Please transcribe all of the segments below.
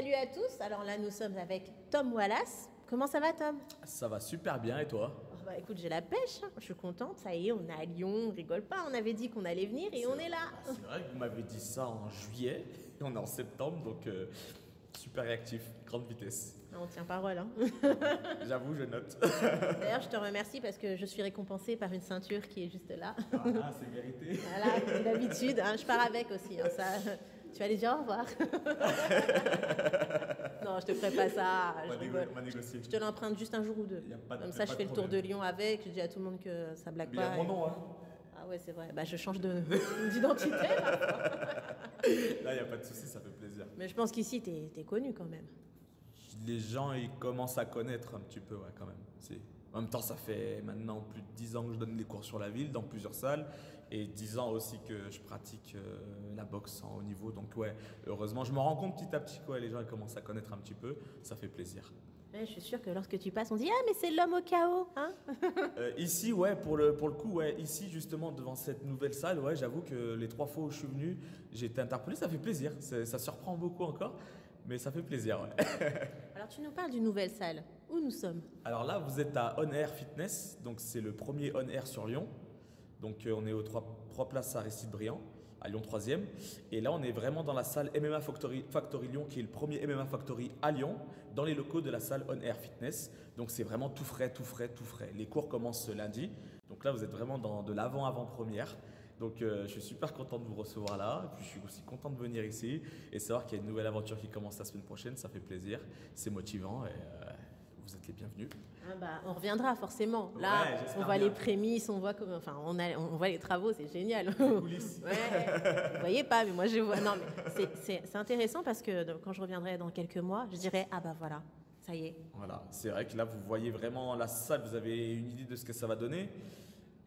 Salut à tous, alors là nous sommes avec Tom Wallace. Comment ça va Tom? Ça va super bien et toi? Oh, bah écoute, j'ai la pêche, hein. Je suis contente, ça y est, on est à Lyon, on rigole pas, on avait dit qu'on allait venir et on est là. C'est vrai que vous m'avez dit ça en juillet et on est en septembre donc super réactif, grande vitesse. Ah, on tient parole, hein. J'avoue, je note. D'ailleurs, je te remercie parce que je suis récompensée par une ceinture qui est juste là. Ah, c'est mérité. Voilà, comme d'habitude, hein, je pars avec aussi, hein, ça. Tu vas aller dire au revoir. Non, je te ferai pas ça. On va négocier. Je te l'emprunte juste un jour ou deux. Comme ça, je fais le tour de Lyon avec. Je dis à tout le monde que ça blague Mais il y pas. a mon nom, hein. Ah ouais, c'est vrai. Bah, je change d'identité. Là, il n'y a pas de souci, ça fait plaisir. Mais je pense qu'ici, t'es connu quand même. Les gens, ils commencent à connaître un petit peu, ouais, quand même. En même temps, ça fait maintenant plus de 10 ans que je donne des cours sur la ville, dans plusieurs salles, et 10 ans aussi que je pratique la boxe en haut niveau. Donc ouais, heureusement, je me rends compte petit à petit que les gens ils commencent à connaître un petit peu, ça fait plaisir. Ouais, je suis sûre que lorsque tu passes, on dit « Ah, mais c'est l'homme au chaos, hein ?» Ici, ouais, pour le coup, ouais, ici justement, devant cette nouvelle salle, ouais, j'avoue que les 3 fois où je suis venu, j'ai été interpellé, ça fait plaisir, ça surprend beaucoup encore. Mais ça fait plaisir, ouais. Alors, tu nous parles d'une nouvelle salle. Où nous sommes? Alors là, vous êtes à On Air Fitness, donc c'est le premier On Air sur Lyon. Donc on est aux 3 places Aristide Briand, à Lyon 3e. Et là, on est vraiment dans la salle MMA Factory Lyon, qui est le premier MMA Factory à Lyon, dans les locaux de la salle On Air Fitness. Donc c'est vraiment tout frais, tout frais, tout frais. Les cours commencent ce lundi. Donc là, vous êtes vraiment dans de l'avant-avant-première. Donc je suis super content de vous recevoir là, et puis je suis aussi content de venir ici et savoir qu'il y a une nouvelle aventure qui commence la semaine prochaine, ça fait plaisir, c'est motivant et vous êtes les bienvenus. Ah bah, on reviendra forcément. Là, Ouais, on voit bien. les prémices, on voit comment, enfin, on voit les travaux, c'est génial. Coulisses. Ouais, vous voyez pas, mais moi je vois. Non, mais c'est intéressant parce que quand je reviendrai dans quelques mois, je dirais ah bah voilà, ça y est. Voilà, c'est vrai que là vous voyez vraiment la salle, vous avez une idée de ce que ça va donner.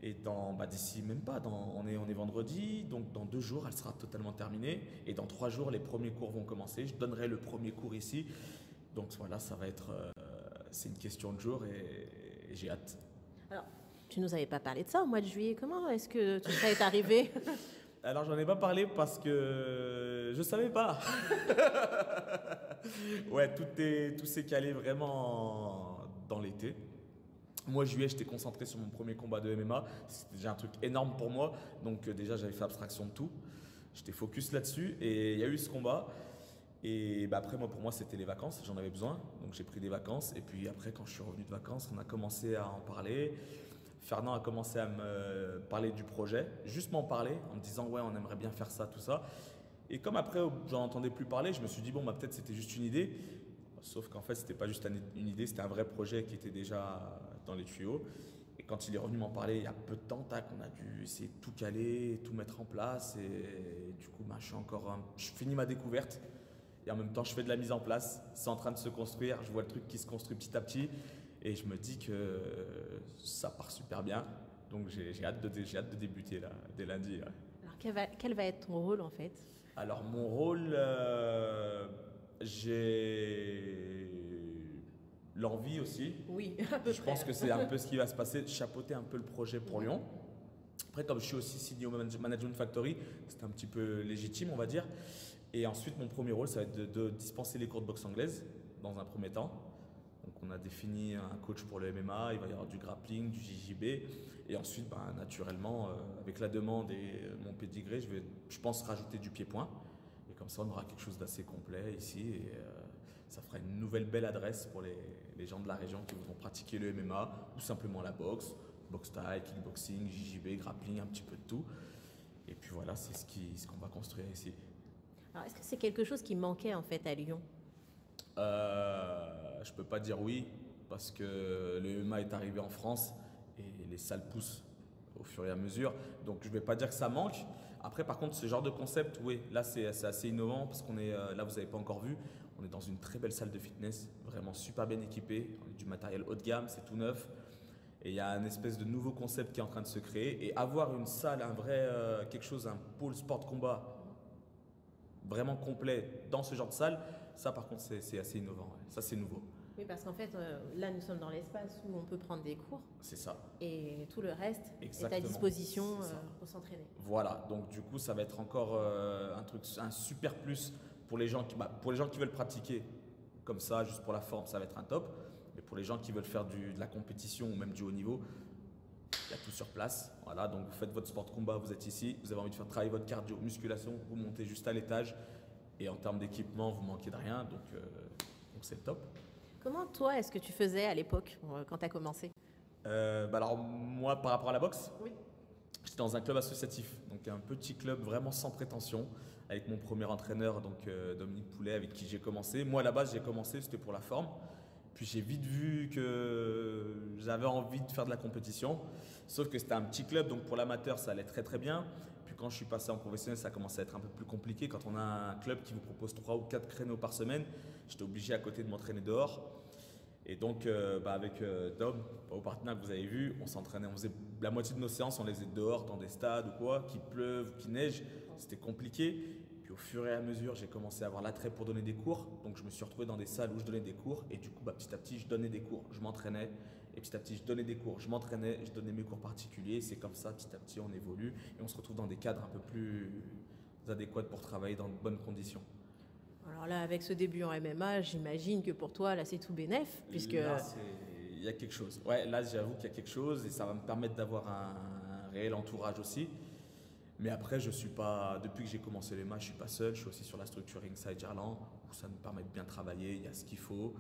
Et d'ici même pas, on est vendredi, donc dans 2 jours, elle sera totalement terminée. Et dans 3 jours, les premiers cours vont commencer. Je donnerai le premier cours ici. Donc voilà, ça va être, c'est une question de jour et j'ai hâte. Alors, tu nous avais pas parlé de ça au mois de juillet. Comment est-ce que tout ça est arrivé? Alors j'en ai pas parlé parce que je savais pas. Ouais, tout s'est calé vraiment dans l'été. Moi, juillet, j'étais concentré sur mon premier combat de MMA. C'était déjà un truc énorme pour moi. Donc déjà, j'avais fait abstraction de tout. J'étais focus là-dessus. Et il y a eu ce combat. Et après, pour moi, c'était les vacances. J'en avais besoin. Donc j'ai pris des vacances. Et puis après, quand je suis revenu de vacances, on a commencé à en parler. Fernand a commencé à me parler du projet. Juste m'en parler en me disant « Ouais, on aimerait bien faire ça, tout ça. » Et comme après, j'en entendais plus parler, je me suis dit « Bon, peut-être c'était juste une idée. » Sauf qu'en fait, c'était pas juste une idée, c'était un vrai projet qui était déjà dans les tuyaux. Et quand il est revenu m'en parler il y a peu de temps, on a dû essayer de tout caler, tout mettre en place. Et du coup, je finis ma découverte. Et en même temps, je fais de la mise en place. C'est en train de se construire. Je vois le truc qui se construit petit à petit. Et je me dis que ça part super bien. Donc j'ai hâte de débuter là, dès lundi. Ouais. Alors, quel va être ton rôle en fait? Alors mon rôle, j'ai l'envie aussi. Oui, à peu Je près. pense que c'est un peu ce qui va se passer, de chapeauter un peu le projet pour Lyon. Après, comme je suis aussi Senior Management Factory, c'est un petit peu légitime, on va dire. Et ensuite, mon premier rôle, ça va être de dispenser les cours de boxe anglaise dans un premier temps. Donc, on a défini un coach pour le MMA, il va y avoir du grappling, du JJB. Et ensuite, naturellement, avec la demande et mon pédigré, je pense rajouter du pied-point. Et comme ça, on aura quelque chose d'assez complet ici. Et ça fera une nouvelle belle adresse pour les gens de la région qui voudront pratiquer le MMA ou simplement la boxe. Boxe taille, kickboxing, JJB, grappling, un petit peu de tout. Et puis voilà, c'est ce qu'on va construire ici. Alors, est-ce que c'est quelque chose qui manquait en fait à Lyon? Je peux pas dire oui, parce que le MMA est arrivé en France et les salles poussent au fur et à mesure. Donc je vais pas dire que ça manque. Après, par contre, ce genre de concept, oui, là c'est assez innovant parce qu'on est, là vous n'avez pas encore vu, on est dans une très belle salle de fitness, vraiment super bien équipée, du matériel haut de gamme, c'est tout neuf. Et il y a un espèce de nouveau concept qui est en train de se créer. Et avoir une salle, un vrai, quelque chose, un pôle sport-combat vraiment complet dans ce genre de salle, ça par contre c'est assez innovant. Ouais. Ça c'est nouveau. Oui, parce qu'en fait, là nous sommes dans l'espace où on peut prendre des cours. C'est ça. Et tout le reste Exactement. est à disposition pour s'entraîner. Voilà, donc du coup ça va être encore un super plus pour les gens qui veulent pratiquer comme ça, juste pour la forme, ça va être un top. Mais pour les gens qui veulent faire de la compétition ou même du haut niveau, il y a tout sur place. Voilà, donc vous faites votre sport de combat, vous êtes ici, vous avez envie de faire travailler votre cardio, musculation, vous montez juste à l'étage. Et en termes d'équipement, vous manquez de rien, donc c'est le top. Comment toi, est-ce que tu faisais à l'époque, quand tu as commencé? Alors moi, par rapport à la boxe, Oui. j'étais dans un club associatif, donc un petit club vraiment sans prétention, avec mon premier entraîneur, donc Dominique Poulet, avec qui j'ai commencé. Moi, à la base, j'ai commencé, c'était pour la forme. Puis j'ai vite vu que j'avais envie de faire de la compétition, sauf que c'était un petit club, donc pour l'amateur, ça allait très très bien. Puis quand je suis passé en professionnel, ça commençait à être un peu plus compliqué. Quand on a un club qui vous propose 3 ou 4 créneaux par semaine, j'étais obligé à côté de m'entraîner dehors. Et donc, avec Dom, au partenaire que vous avez vu, on s'entraînait. On faisait la moitié de nos séances, on les faisait dehors, dans des stades ou quoi, qu'il pleuve ou qu'il neige. C'était compliqué. Puis au fur et à mesure, j'ai commencé à avoir l'attrait pour donner des cours. Donc, je me suis retrouvé dans des salles où je donnais des cours. Et du coup, petit à petit, je donnais des cours. Je m'entraînais. Et petit à petit, je donnais des cours. Je m'entraînais. Je donnais mes cours particuliers. C'est comme ça, petit à petit, on évolue. Et on se retrouve dans des cadres un peu plus adéquats pour travailler dans de bonnes conditions. Alors là, avec ce début en MMA, j'imagine que pour toi, là, c'est tout bénef, puisque... Là, il y a quelque chose. Ouais, là, j'avoue qu'il y a quelque chose et ça va me permettre d'avoir un réel entourage aussi. Mais après, je suis pas. Depuis que j'ai commencé les matchs, je suis pas seul. Je suis aussi sur la structure Ringside Gerland où ça me permet de bien travailler. Il y a ce qu'il faut.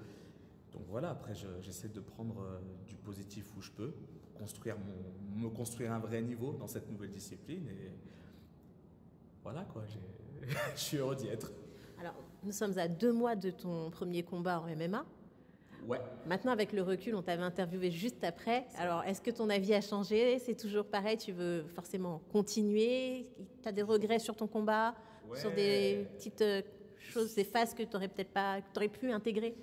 Donc voilà. Après, j'essaie de prendre du positif où je peux, me construire un vrai niveau dans cette nouvelle discipline et voilà quoi. Je suis heureux d'y être. Alors, nous sommes à 2 mois de ton premier combat en MMA. Ouais. Maintenant, avec le recul, on t'avait interviewé juste après. Alors, est-ce que ton avis a changé? C'est toujours pareil? Tu veux forcément continuer? Tu as des regrets sur ton combat? Ouais. Sur des petites choses, des phases que tu n'aurais peut-être pas, que tu aurais pu intégrer?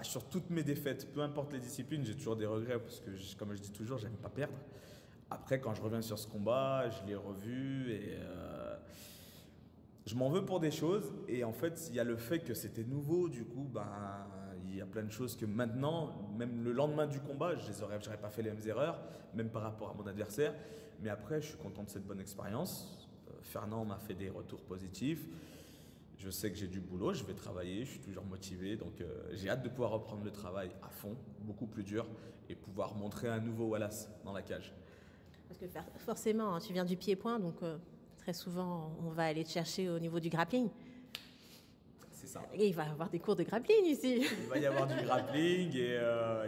Sur toutes mes défaites, peu importe les disciplines, j'ai toujours des regrets parce que, comme je dis toujours, j'aime pas perdre. Après, quand je reviens sur ce combat, je l'ai revu et je m'en veux pour des choses. Et en fait, il y a le fait que c'était nouveau, du coup, il y a plein de choses que maintenant, même le lendemain du combat, j'aurais pas fait les mêmes erreurs, même par rapport à mon adversaire. Mais après, je suis content de cette bonne expérience. Fernand m'a fait des retours positifs. Je sais que j'ai du boulot, je vais travailler, je suis toujours motivé. Donc, j'ai hâte de pouvoir reprendre le travail à fond, beaucoup plus dur, et pouvoir montrer un nouveau Wallace dans la cage. Parce que forcément, hein, tu viens du pied-point, donc très souvent, on va aller te chercher au niveau du grappling. C'est ça. Et il va y avoir des cours de grappling ici. Il va y avoir du grappling et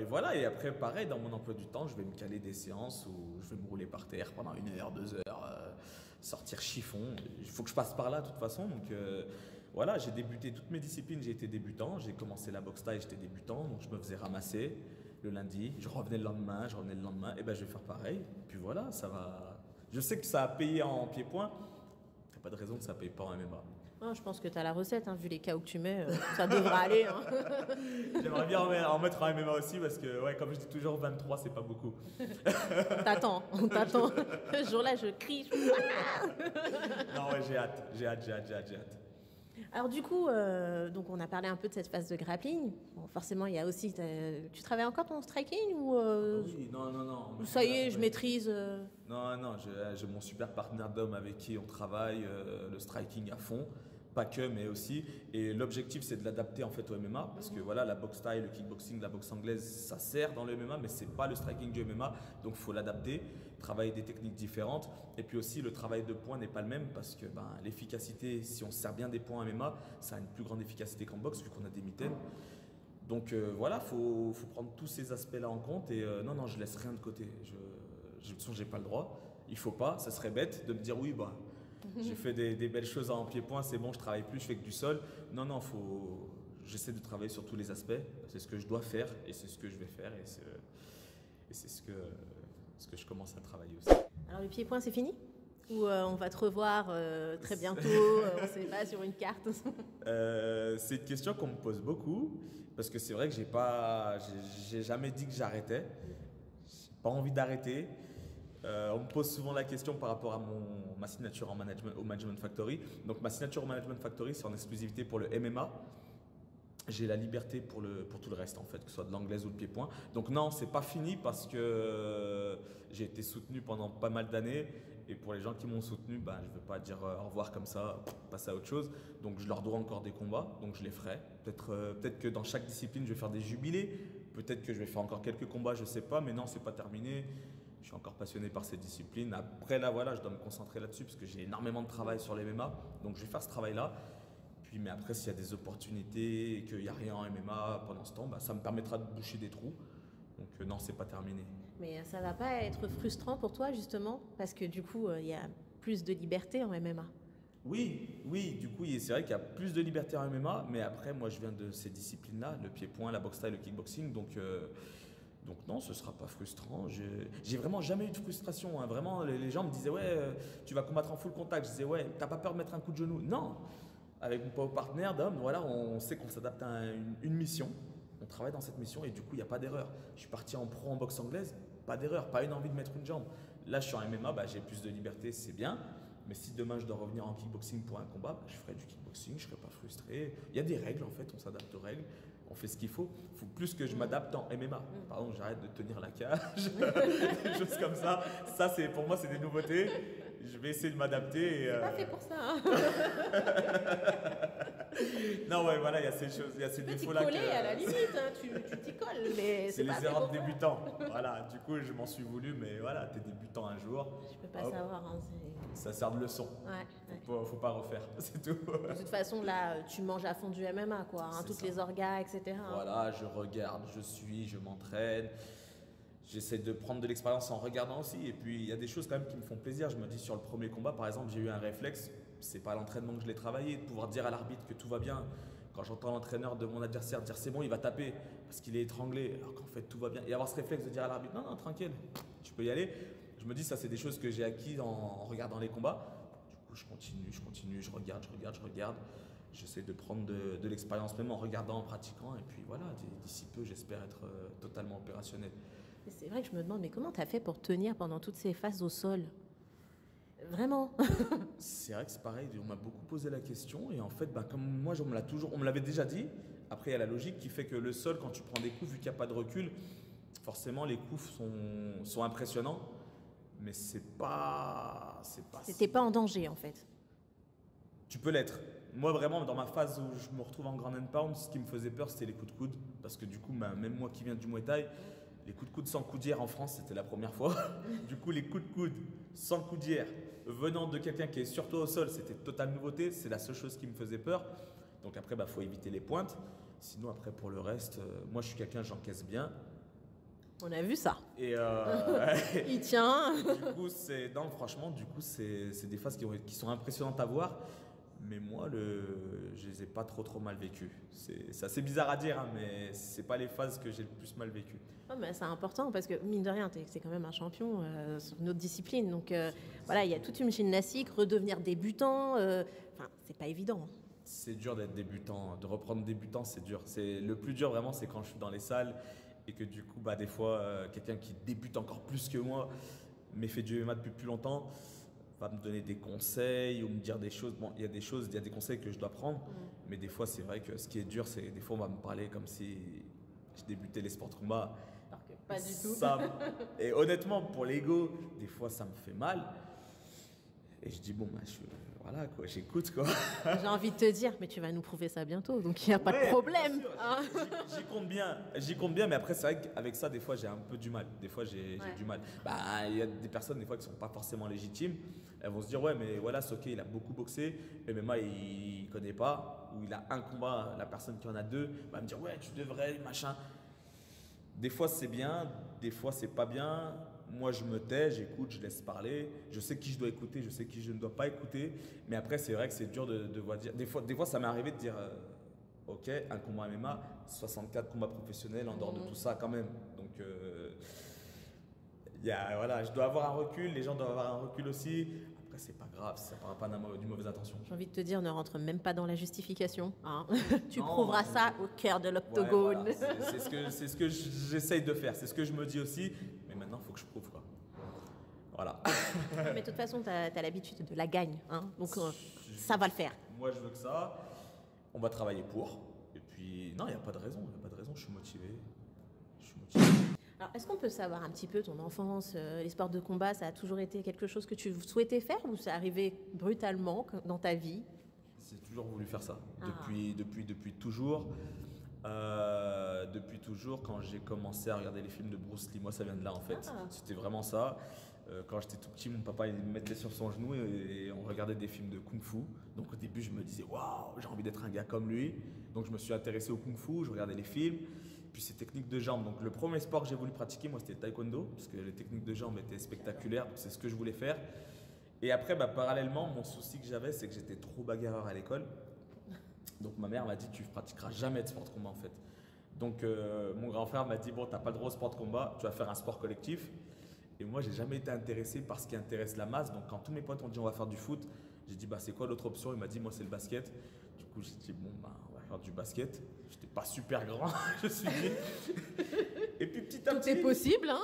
voilà. Et après, pareil, dans mon emploi du temps, je vais me caler des séances où je vais me rouler par terre pendant 1 heure, 2 heures, sortir chiffon. Il faut que je passe par là de toute façon. Donc voilà, j'ai débuté toutes mes disciplines, j'ai été débutant. J'ai commencé la boxe thaï, j'étais débutant, donc je me faisais ramasser le lundi. Je revenais le lendemain, et ben je vais faire pareil. Puis voilà, ça va. Je sais que ça a payé en pied-point. Il n'y a pas de raison que ça ne paye pas en MMA. Oh, je pense que tu as la recette, hein, vu les KO que tu mets, ça devra aller. Hein. J'aimerais bien en mettre en MMA aussi parce que, ouais, comme je dis toujours, 23, c'est pas beaucoup. On t'attend. Ce jour-là, je crie. Non, ouais, j'ai hâte. Alors du coup, donc on a parlé un peu de cette phase de grappling. Bon, forcément, il y a aussi... Tu travailles encore ton striking ou Oui, non. ça y est, je maîtrise Non, j'ai mon super partenaire d'homme avec qui on travaille le striking à fond. Pas que, mais aussi. Et l'objectif, c'est de l'adapter en fait au MMA. Parce que voilà, la boxe thaï, le kickboxing, la boxe anglaise, ça sert dans le MMA, mais c'est pas le striking du MMA. Donc, il faut l'adapter, travailler des techniques différentes. Et puis aussi, le travail de points n'est pas le même parce que l'efficacité, si on se sert bien des points en MMA, ça a une plus grande efficacité qu'en boxe vu qu'on a des mitaines. Donc voilà, faut prendre tous ces aspects-là en compte. Et non, je laisse rien de côté. De toute façon, j'ai pas le droit. Il faut pas. Ça serait bête de me dire oui, j'ai fait des belles choses en pied-point, c'est bon, je travaille plus, je fais que du sol. Non, j'essaie de travailler sur tous les aspects. C'est ce que je dois faire et c'est ce que je vais faire et c'est ce que je commence à travailler aussi. Alors le pied-point, c'est fini? Ou on va te revoir très bientôt, on ne sait pas, sur une carte? C'est une question qu'on me pose beaucoup parce que c'est vrai que j'ai jamais dit que j'arrêtais. J'ai pas envie d'arrêter. On me pose souvent la question par rapport à ma signature au Management Factory. Donc ma signature au Management Factory, c'est en exclusivité pour le MMA. J'ai la liberté pour tout le reste en fait, que ce soit de l'anglaise ou le pied-point. Donc non, c'est pas fini parce que j'ai été soutenu pendant pas mal d'années Et pour les gens qui m'ont soutenu, je ne veux pas dire au revoir comme ça, passer à autre chose. Donc je leur dois encore des combats, donc je les ferai. Peut-être que dans chaque discipline, je vais faire des jubilés. Peut-être que je vais faire encore quelques combats, je ne sais pas. Mais non, ce n'est pas terminé. Je suis encore passionné par cette discipline. Après, là, voilà, je dois me concentrer là-dessus parce que j'ai énormément de travail sur les MMA. Donc je vais faire ce travail-là. Mais après, s'il y a des opportunités et qu'il n'y a rien en MMA pendant ce temps, ça me permettra de boucher des trous. Donc non, c'est pas terminé. Mais ça va pas être frustrant pour toi, justement, parce que du coup, il y a plus de liberté en MMA. Oui, du coup, c'est vrai qu'il y a plus de liberté en MMA, mais après, moi, je viens de ces disciplines-là, le pied-point, la boxe style, le kickboxing, donc non, ce sera pas frustrant. J'ai vraiment jamais eu de frustration, hein. Vraiment, les gens me disaient, ouais, tu vas combattre en full contact. Je disais, ouais, t'as pas peur de mettre un coup de genou? Non. Avec mon partenaire d'homme, voilà, on sait qu'on s'adapte à une mission. On travaille dans cette mission et du coup, il n'y a pas d'erreur. Je suis parti en pro en boxe anglaise, pas d'erreur, pas une envie de mettre une jambe. Là, je suis en MMA, j'ai plus de liberté, c'est bien. Mais si demain je dois revenir en kickboxing pour un combat, je ferai du kickboxing, je ne serai pas frustré. Il y a des règles en fait, on s'adapte aux règles, on fait ce qu'il faut. Il faut plus que je m'adapte en MMA. Pardon, j'arrête de tenir la cage, des choses comme ça. Ça, pour moi, c'est des nouveautés. Je vais essayer de m'adapter. C'est pas fait pour ça. Hein. Non, ouais, voilà, il y a ces choses, il y a ces défauts-là. Tu peux t'y coller à la limite, hein, tu t'y colles, mais c'est les erreurs de débutants. Voilà, du coup, je m'en suis voulu, mais voilà, t'es débutant un jour. Je peux pas savoir. Hein, ça sert de leçon. Ouais. Faut pas refaire, c'est tout. De toute façon, là, tu manges à fond du MMA, quoi, hein, toutes les orgas, etc. Voilà, je regarde, je m'entraîne. J'essaie de prendre de l'expérience en regardant aussi. Et puis, il y a des choses quand même qui me font plaisir. Je me dis, sur le premier combat, par exemple, j'ai eu un réflexe. C'est pas à l'entraînement que je l'ai travaillé, de pouvoir dire à l'arbitre que tout va bien. Quand j'entends l'entraîneur de mon adversaire dire c'est bon, il va taper parce qu'il est étranglé, alors qu'en fait tout va bien. Et avoir ce réflexe de dire à l'arbitre non, tranquille, tu peux y aller. Je me dis, ça, c'est des choses que j'ai acquis en regardant les combats. Du coup, je continue, je regarde. J'essaie de prendre de l'expérience, même en regardant, en pratiquant. Et puis voilà, d'ici peu, j'espère être totalement opérationnel. C'est vrai que je me demande, mais comment tu as fait pour tenir pendant toutes ces phases au sol? Vraiment? C'est vrai que c'est pareil, on m'a beaucoup posé la question. Et en fait, comme moi, on me l'avait déjà dit. Après, il y a la logique qui fait que le sol, quand tu prends des coups, vu qu'il n'y a pas de recul, forcément, les coups sont impressionnants. Mais c'est pas. C'était pas en danger, en fait. Tu peux l'être. Moi, vraiment, dans ma phase où je me retrouve en ground and pound, ce qui me faisait peur, c'était les coups de coude. Parce que du coup, même moi qui viens du Muay Thai, les coups de coude sans coudière en France, c'était la première fois. Du coup, les coups de coude sans coudière, venant de quelqu'un qui est surtout au sol, c'était totale nouveauté. C'est la seule chose qui me faisait peur. Donc après, faut éviter les pointes. Sinon, après, pour le reste, moi, je suis quelqu'un, j'encaisse bien. On a vu ça. Et il tient. Du coup, franchement, c'est des phases qui sont impressionnantes à voir. Mais moi, je les ai pas trop mal vécues. C'est assez bizarre à dire, hein, mais c'est pas les phases que j'ai le plus mal vécues. Oh, mais c'est important parce que mine de rien, c'est quand même un champion sur une autre discipline. Donc voilà, il y a toute une gymnastique, redevenir débutant. C'est pas évident. C'est dur d'être débutant, de reprendre débutant, c'est dur. Le plus dur vraiment, c'est quand je suis dans les salles et que du coup, des fois, quelqu'un qui débute encore plus que moi, mais fait du MMA depuis plus longtemps, va me donner des conseils ou me dire des choses. Bon, il y a des conseils que je dois prendre, mais des fois, c'est vrai que ce qui est dur, c'est des fois, on va me parler comme si je débutais les sports de combat. Alors que pas du tout. Et honnêtement, pour l'ego, des fois, ça me fait mal. Et je dis, bon, voilà, quoi, j'écoute, quoi. J'ai envie de te dire, mais tu vas nous prouver ça bientôt, donc il n'y a pas de problème. Hein. J'y compte bien, mais après, c'est vrai qu'avec ça, des fois, j'ai un peu du mal. Des fois, j'ai du mal. Il y a des personnes, des fois, qui ne sont pas forcément légitimes. Elles vont se dire, ouais, mais voilà, Soke, il a beaucoup boxé, mais MMA, il ne connaît pas, ou il a un combat, la personne qui en a deux va me dire, ouais, tu devrais, machin. Des fois, c'est bien, des fois, c'est pas bien. Moi, je me tais, j'écoute, je laisse parler. Je sais qui je dois écouter, je sais qui je ne dois pas écouter. Mais après, c'est vrai que c'est dur de voir dire. Des fois, ça m'est arrivé de dire ok, un combat MMA, 64 combats professionnels en dehors de tout ça, quand même. Donc, voilà, je dois avoir un recul, les gens doivent avoir un recul aussi. Après, c'est pas grave, ça ne part pas d'une mauvaise intention. J'ai envie de te dire, ne rentre même pas dans la justification. Hein. Tu prouveras ça au cœur de l'octogone. Ouais, voilà. C'est ce que j'essaye de faire, c'est ce que je me dis aussi. Mais maintenant, il faut que je prouve, quoi. Voilà. Mais de toute façon, tu as l'habitude de la gagne. Hein. Donc, ça va le faire. Moi, je veux que ça. On va travailler pour. Et puis, non, il n'y a pas de raison. Je suis motivé. Alors, est-ce qu'on peut savoir un petit peu ton enfance, les sports de combat, ça a toujours été quelque chose que tu souhaitais faire ou c'est arrivé brutalement dans ta vie? J'ai toujours voulu faire ça. Ah. Depuis toujours. Depuis toujours, quand j'ai commencé à regarder les films de Bruce Lee, moi ça vient de là en fait. Ah. C'était vraiment ça. Quand j'étais tout petit, mon papa il me mettait sur son genou et on regardait des films de kung-fu. Donc au début, je me disais waouh, j'ai envie d'être un gars comme lui. Donc je me suis intéressé au kung-fu, je regardais les films. Puis ces techniques de jambes. Donc le premier sport que j'ai voulu pratiquer, moi c'était le taekwondo, parce que les techniques de jambes étaient spectaculaires. Donc c'est ce que je voulais faire. Et après, parallèlement, mon souci que j'avais, c'est que j'étais trop bagarreur à l'école. Donc ma mère m'a dit tu pratiqueras jamais de sport de combat en fait. Donc mon grand frère m'a dit bon t'as pas le droit au sport de combat, tu vas faire un sport collectif. Et moi j'ai jamais été intéressé par ce qui intéresse la masse. Donc quand tous mes potes ont dit on va faire du foot, j'ai dit c'est quoi l'autre option? Il m'a dit moi c'est le basket. Du coup j'ai dit bon on va faire du basket. J'étais pas super grand, je suis dit. Et puis petit à petit. Tout est possible, hein?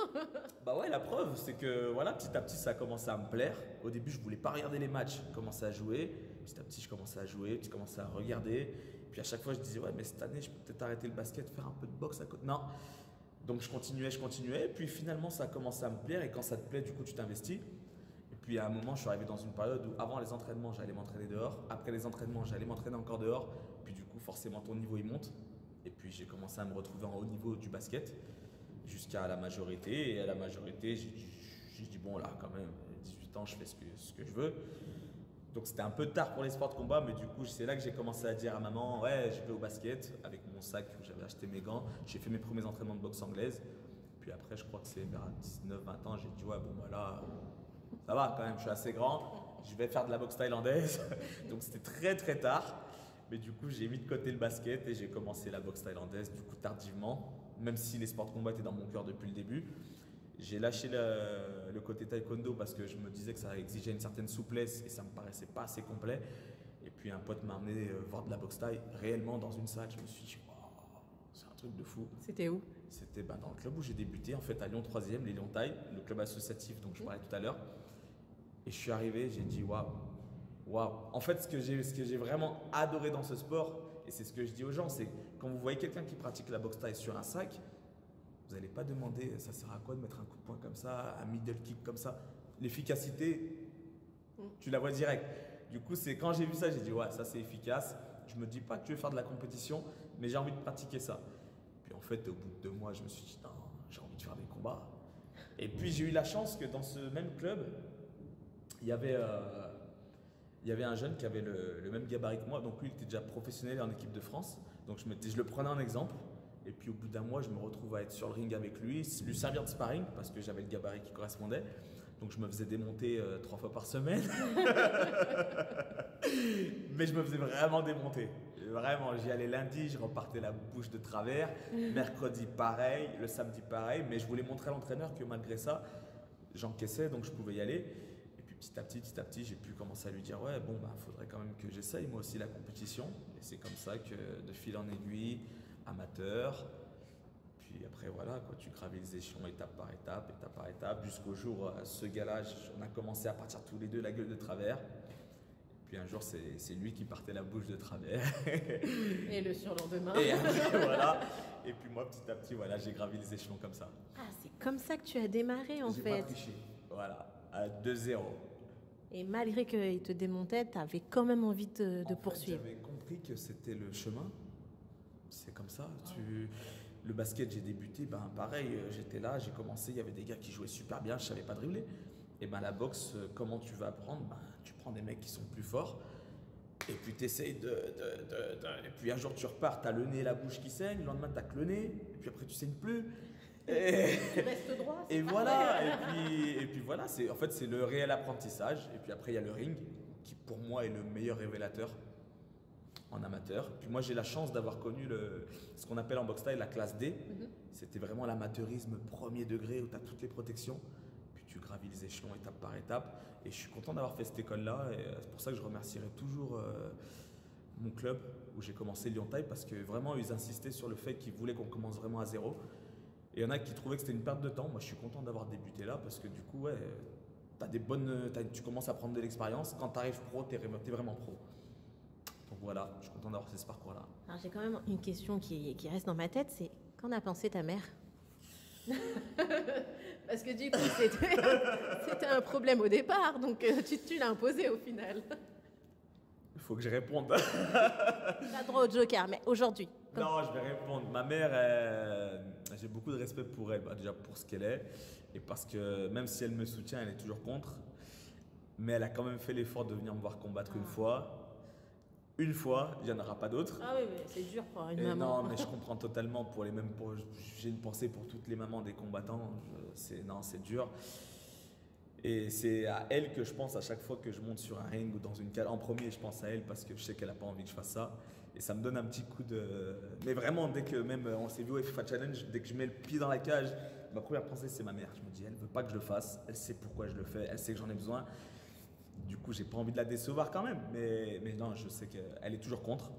Ouais, la preuve, c'est que voilà, petit à petit, ça a commencé à me plaire. Au début, je voulais pas regarder les matchs, je commençais à jouer. Petit à petit, je commençais à jouer, puis je commençais à regarder. Puis à chaque fois, je disais, ouais, mais cette année, je peux peut-être arrêter le basket, faire un peu de boxe à côté. Non. Donc je continuais. Puis finalement, ça a commencé à me plaire. Et quand ça te plaît, du coup, tu t'investis. Et puis à un moment, je suis arrivé dans une période où avant les entraînements, j'allais m'entraîner dehors. Après les entraînements, j'allais m'entraîner encore dehors. Puis du coup, forcément, ton niveau, il monte. Et puis j'ai commencé à me retrouver en haut niveau du basket jusqu'à la majorité. Et à la majorité, j'ai dit, bon là, quand même, 18 ans, je fais ce que je veux. Donc c'était un peu tard pour les sports de combat, mais du coup, c'est là que j'ai commencé à dire à maman, ouais, je vais au basket, avec mon sac où j'avais acheté mes gants. J'ai fait mes premiers entraînements de boxe anglaise. Puis après, je crois que c'est vers 19-20 ans, j'ai dit, ouais, bon, voilà, ça va quand même, je suis assez grand, je vais faire de la boxe thaïlandaise. Donc c'était très très tard. Mais du coup, j'ai mis de côté le basket et j'ai commencé la boxe thaïlandaise, du coup, tardivement. Même si les sports de combat étaient dans mon cœur depuis le début. J'ai lâché le côté taekwondo parce que je me disais que ça exigeait une certaine souplesse et ça me paraissait pas assez complet. Et puis un pote m'a amené voir de la boxe thaï réellement dans une salle. Je me suis dit, wow, c'est un truc de fou. C'était où? C'était dans le club où j'ai débuté, en fait à Lyon 3e, les Lyon Thaï, le club associatif dont je parlais tout à l'heure. Et je suis arrivé, j'ai dit, waouh, waouh. En fait, ce que j'ai vraiment adoré dans ce sport, et c'est ce que je dis aux gens, c'est quand vous voyez quelqu'un qui pratique la boxe thaï sur un sac, vous n'allez pas demander ça sert à quoi de mettre un coup de poing comme ça, un middle kick comme ça. L'efficacité, tu la vois direct. Du coup, c'est quand j'ai vu ça, j'ai dit ouais, ça c'est efficace. Je me dis pas que je vais faire de la compétition, mais j'ai envie de pratiquer ça. Puis en fait, au bout de 2 mois, je me suis dit non, j'ai envie de faire des combats. Et puis j'ai eu la chance que dans ce même club, il y avait un jeune qui avait le même gabarit que moi. Donc lui, il était déjà professionnel en équipe de France. Donc je le prenais en exemple. Et puis au bout d'un mois, je me retrouve à être sur le ring avec lui servir de sparring parce que j'avais le gabarit qui correspondait. Donc je me faisais démonter 3 fois par semaine. Mais je me faisais vraiment démonter. Vraiment, j'y allais lundi, je repartais la bouche de travers. Mercredi, pareil. Le samedi, pareil. Mais je voulais montrer à l'entraîneur que malgré ça, j'encaissais, donc je pouvais y aller. Et puis petit à petit, j'ai pu commencer à lui dire ouais, bon, faudrait quand même que j'essaye moi aussi la compétition. Et c'est comme ça que de fil en aiguille, amateur. Puis après, voilà, quoi, tu gravis les échelons étape par étape, jusqu'au jour, ce gars-là, on a commencé à partir tous les deux la gueule de travers. Puis un jour, c'est lui qui partait la bouche de travers. Et le surlendemain. Et après, voilà. Et puis moi, petit à petit, voilà, j'ai gravi les échelons comme ça. Ah, c'est comme ça que tu as démarré en J'ai fait. pas triché. Voilà, à 2-0. Et malgré qu'il te démontait, tu avais quand même envie de poursuivre. J'avais compris que c'était le chemin. C'est comme ça. Le basket, j'ai débuté, pareil, j'étais là, j'ai commencé, il y avait des gars qui jouaient super bien, je savais pas dribbler. Et la boxe, comment tu vas apprendre? Tu prends des mecs qui sont plus forts, et puis tu essayes Et puis un jour tu repars, tu as le nez et la bouche qui saignent, le lendemain tu que le nez, et puis après tu saignes plus. Et, tu restes droit. Et voilà, et puis voilà, en fait c'est le réel apprentissage. Et puis après il y a le ring, qui pour moi est le meilleur révélateur en amateur. Puis moi j'ai la chance d'avoir connu ce qu'on appelle en boxe thaï la classe D. C'était vraiment l'amateurisme premier degré où tu as toutes les protections. Puis tu gravis les échelons étape par étape. Et je suis content d'avoir fait cette école-là. Et c'est pour ça que je remercierai toujours mon club où j'ai commencé Lyon Thaï parce que vraiment ils insistaient sur le fait qu'ils voulaient qu'on commence vraiment à zéro. Et il y en a qui trouvaient que c'était une perte de temps. Moi je suis content d'avoir débuté là parce que du coup ouais, tu commences à prendre de l'expérience. Quand tu arrives pro, tu es vraiment pro. Donc voilà, je suis content d'avoir fait ce parcours-là. Alors j'ai quand même une question qui reste dans ma tête, c'est qu'en a pensé ta mère? Parce que du coup, c'était un problème au départ, donc tu l'as imposé au final. Il faut que je réponde. Pas droit au joker, mais aujourd'hui. Non, je vais répondre. Ma mère, j'ai beaucoup de respect pour elle, déjà pour ce qu'elle est, et parce que même si elle me soutient, elle est toujours contre. Mais elle a quand même fait l'effort de venir me voir combattre une fois. Une fois, il n'y en aura pas d'autres. Ah oui, mais c'est dur pour une Et maman. non, mais je comprends totalement pour les mêmes. J'ai une pensée pour toutes les mamans des combattants. C'est dur. Et c'est à elle que je pense à chaque fois que je monte sur un ring ou dans une cage. En premier, je pense à elle parce que je sais qu'elle n'a pas envie que je fasse ça. Et ça me donne un petit coup de. Mais vraiment, dès que même on s'est vu au FIFA Challenge, dès que je mets le pied dans la cage, ma première pensée c'est ma mère. Je me dis, elle ne veut pas que je le fasse. Elle sait pourquoi je le fais. Elle sait que j'en ai besoin. Du coup, j'ai pas envie de la décevoir quand même. Mais non, je sais qu'elle est toujours contre.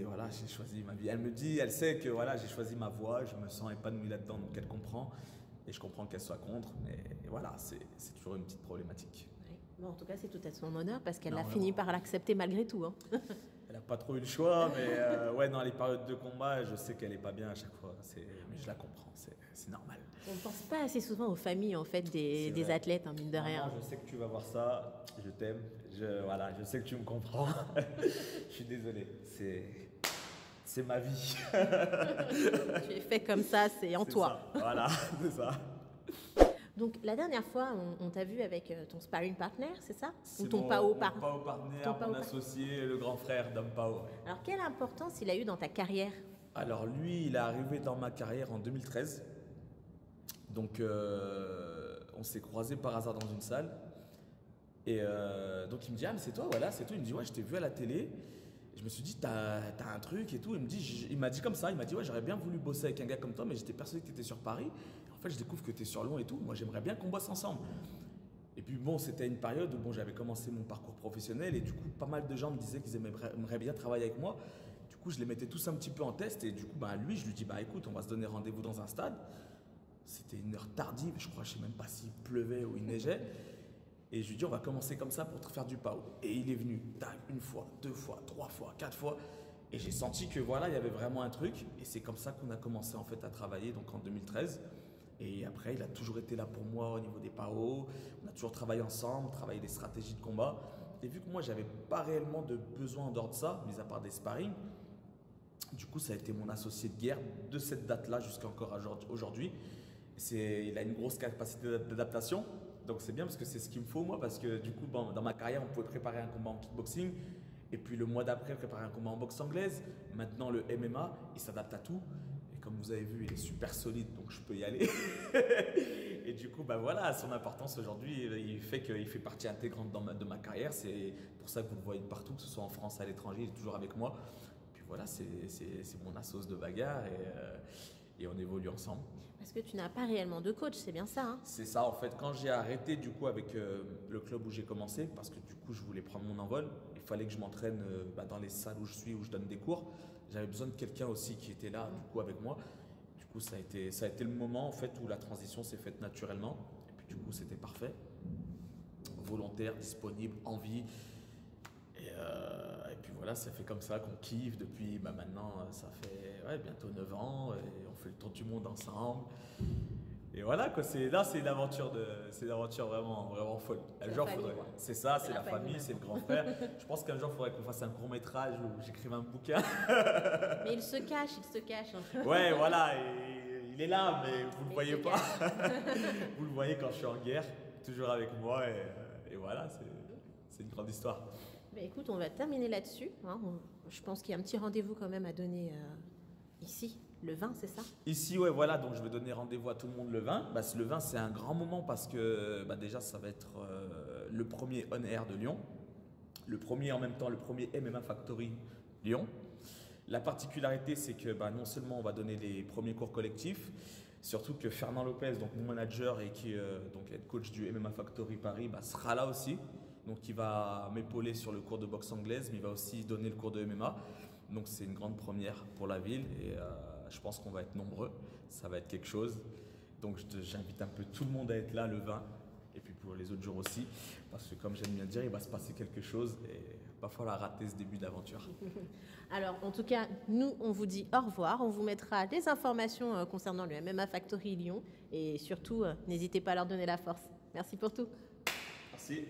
Voilà, j'ai choisi ma vie. Elle me dit, elle sait que voilà, j'ai choisi ma voie. Je me sens épanoui là-dedans, donc elle comprend. Et je comprends qu'elle soit contre, mais voilà, c'est toujours une petite problématique. Oui. Bon, en tout cas, c'est tout à son honneur parce qu'elle a Non, fini par l'accepter malgré tout. Hein. Elle n'a pas trop eu le choix, mais ouais, dans les périodes de combat, je sais qu'elle n'est pas bien à chaque fois. Mais je la comprends, c'est normal. On ne pense pas assez souvent aux familles en fait des athlètes, hein, mine de rien. Maman, je sais que tu vas voir ça, je t'aime, voilà, je sais que tu me comprends. Je suis désolé, c'est ma vie. Tu es fait comme ça, c'est en toi. Ça, voilà, c'est ça. Donc la dernière fois, on t'a vu avec ton sparring partner, c'est ça? C'est Ou ton mon PAO partenaire, mon associé, le grand frère d'Homme Pao. Alors quelle importance il a eu dans ta carrière? Alors lui, il est arrivé dans ma carrière en 2013. Donc on s'est croisés par hasard dans une salle. Et donc il me dit, ah mais c'est toi, voilà, c'est toi. Il me dit, ouais, je t'ai vu à la télé. Et je me suis dit, t'as un truc et tout. Il m'a dit comme ça, il m'a dit, ouais, j'aurais bien voulu bosser avec un gars comme toi, mais j'étais persuadé que t'étais sur Paris. Et en fait, je découvre que t'es sur Lyon et tout. Moi, j'aimerais bien qu'on bosse ensemble. Et puis bon, c'était une période où bon, j'avais commencé mon parcours professionnel et du coup, pas mal de gens me disaient qu'ils aimeraient bien travailler avec moi. Du coup, je les mettais tous un petit peu en test et du coup, bah, lui, je lui dis, bah écoute, on va se donner rendez-vous dans un stade. C'était une heure tardive, je crois, je sais même pas s'il pleuvait ou il neigeait. Et je lui dis, on va commencer comme ça pour te faire du PAO. Et il est venu, tac, une fois, deux fois, trois fois, quatre fois. Et j'ai senti que voilà, il y avait vraiment un truc. Et c'est comme ça qu'on a commencé en fait à travailler, donc en 2013. Et après, il a toujours été là pour moi au niveau des PAO. On a toujours travaillé ensemble, travaillé des stratégies de combat. Et vu que moi, j'avais pas réellement de besoin en dehors de ça, mis à part des sparring, du coup, ça a été mon associé de guerre de cette date-là jusqu'à encore aujourd'hui. Il a une grosse capacité d'adaptation. Donc c'est bien parce que c'est ce qu'il me faut moi, parce que du coup dans ma carrière on pouvait préparer un combat en kickboxing et puis le mois d'après préparer un combat en boxe anglaise. Maintenant le MMA il s'adapte à tout et comme vous avez vu il est super solide donc je peux y aller. Et du coup bah voilà, son importance aujourd'hui il fait qu'il fait partie intégrante de ma carrière. C'est pour ça que vous le voyez partout, que ce soit en France, à l'étranger, il est toujours avec moi. Puis voilà, c'est mon assos de bagarre et on évolue ensemble. Parce que tu n'as pas réellement de coach, c'est bien ça, hein? C'est ça en fait, quand j'ai arrêté du coup avec le club où j'ai commencé, parce que du coup je voulais prendre mon envol, il fallait que je m'entraîne dans les salles où je suis, où je donne des cours. J'avais besoin de quelqu'un aussi qui était là du coup avec moi. Du coup ça a été le moment en fait où la transition s'est faite naturellement. Et puis du coup c'était parfait. Volontaire, disponible, envie. Et puis voilà, ça fait comme ça qu'on kiffe depuis maintenant, ça fait bientôt 9 ans et on fait le tour du monde ensemble. Et voilà quoi, c'est une aventure vraiment, vraiment folle. C'est ça, c'est la famille, c'est le grand frère. Je pense qu'un jour il faudrait qu'on fasse un court métrage où j'écrive un bouquin. Mais il se cache. Ouais, voilà, il est là, mais vous le voyez pas. Vous le voyez quand je suis en guerre, toujours avec moi et voilà, c'est une grande histoire. Mais écoute, on va terminer là-dessus. Hein. Je pense qu'il y a un petit rendez-vous quand même à donner ici, le 20, c'est ça? Ici, ouais, voilà, donc je vais donner rendez-vous à tout le monde le 20. Le 20, c'est un grand moment parce que déjà, ça va être le premier On Air de Lyon. Le premier MMA Factory Lyon. La particularité, c'est que non seulement on va donner les premiers cours collectifs, surtout que Fernand Lopez, donc mon manager et qui donc est coach du MMA Factory Paris, sera là aussi. Donc il va m'épauler sur le cours de boxe anglaise, mais il va aussi donner le cours de MMA. Donc c'est une grande première pour la ville et je pense qu'on va être nombreux. Ça va être quelque chose. Donc j'invite un peu tout le monde à être là le 20. Et puis pour les autres jours aussi, parce que comme j'aime bien dire, il va se passer quelque chose et il va falloir rater ce début d'aventure. Alors, en tout cas, nous, on vous dit au revoir. On vous mettra des informations concernant le MMA Factory Lyon. Et surtout, n'hésitez pas à leur donner la force. Merci pour tout. Merci.